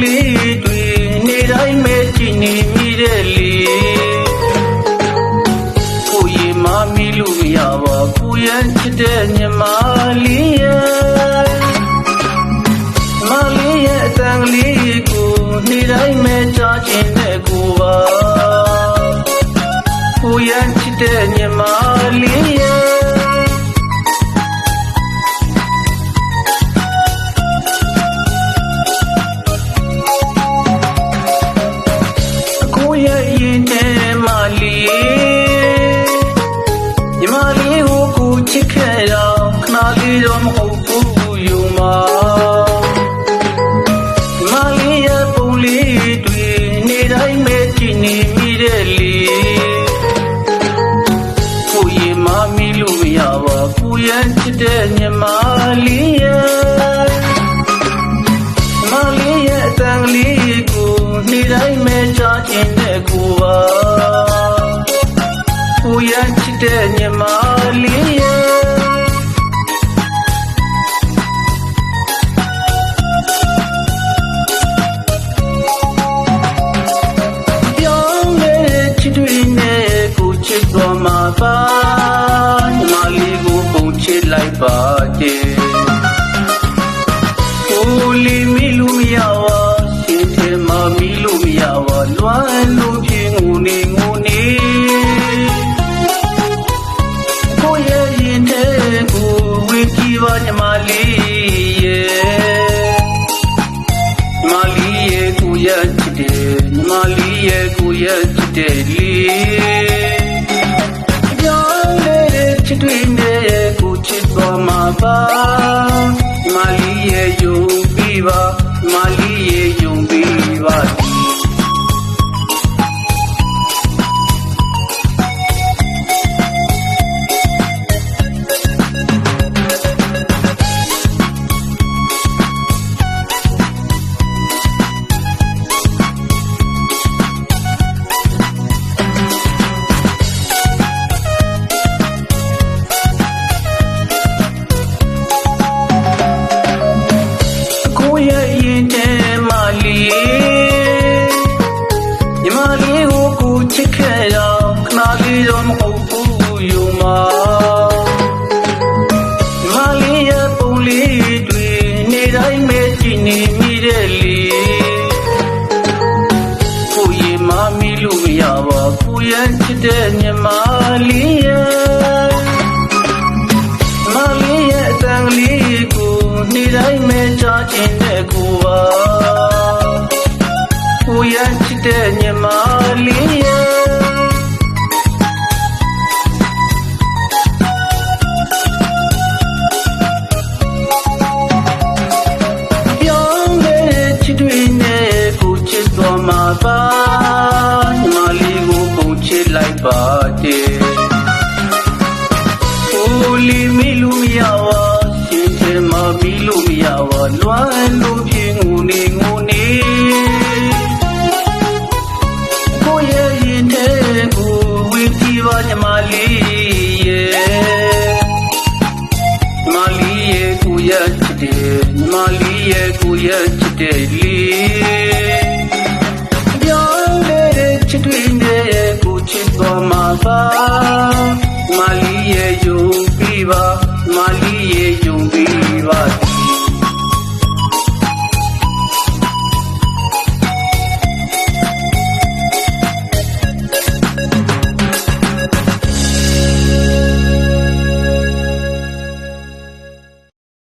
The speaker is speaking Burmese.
လေးတွေနေတိုင်းမဲ့ကြည့်နေမိတဲ့လေကိုရီမမီလို့မရပါကိုရန်ချစ်တဲ့ညီမလေးရဲ့မလေးရဲ့အတန်ကလေးကိုနေတိုင်းမဲ့ကြားချင်တဲ့ကိုပါကိုရန်ချစ်တဲ့ညီမလေးရဲ့ချစ်ခဲ့တော့ခဏလေးတော့မဟုတ်ဘူးယူမှာမလေးရဲ့ပုံလေးတွေနေတိုင်းမဲ့ကြည့်နေမိတဲ့လေကိုရီမမီလို့မရပါကိုရန်ချစ်တဲ့ညီမလေးရဲ့မလေးရဲ့အတန်ကလေးကိုနေတိုင်းမဲ့ကြားချင်တဲ့ကိုပါကိုရန်ချစ်တဲ့ညီမလေးရဲ့ချစ်တော်မှာပါညီမလေးကိုပုံချစ်လိုက်ပါတဲ့ကိုလေးမီလို့မရပါရှင်ထဲမှာမီလို့မရပါလွမ်းလို့ဖြစ်ငုံနေကိုရဲ့ရင်ထဲကိုဝေကြည့်ပါညီမလေးရဲ့ညီမလေးရဲ့ကိုရဲ့ချစ်တယ်ညီမလေးရဲ့ကိုရဲ့ချစ်တယ်လေချစ်တွေ့နေကိုချစ်တော်မှာပါမလီရဲ့ယုံပြီးပါမလီရဲ့ယုံပြီးပါညီမလေးကိုချစ်ခဲ့တော့ခဏလေးတော့မဟုတ်ဘူးယူမှာညီမလေးရဲ့ပုံလေးတွေနေတိုင်းမဲ့ကြည့်နေမိတဲ့လေကိုရီမမီလို့မရပါကိုရန်ချစ်တဲ့ညီမလေးရဲ့ညီမလေးရဲ့အတန်ကလေးကိုနေတိုင်းမဲ့ကြားချင်တဲ့ကိုပါကိုရန်ချစ်တဲ့ညီမလေးရဲ့ပြောင်းတဲ့ချစ်တွေနဲ့ကိုချစ်တော်မှာပါညီမလေးကိုပုံချစ်လိုက်ပါတဲ့ကိုလေးမီလို့မရပါရှင်ထဲမှာမီလို့မရပါလွမ်းလို့ဖြစ်ငုံနေညီမလေးရဲ့ညီမလေးရဲ့ကိုရချစ်တယ်ညီမလေးရဲ့ကိုရချစ်တယ်လေပြောင်းတဲ့ချစ်တွေနဲ့ကိုချစ်တော်မှာပါ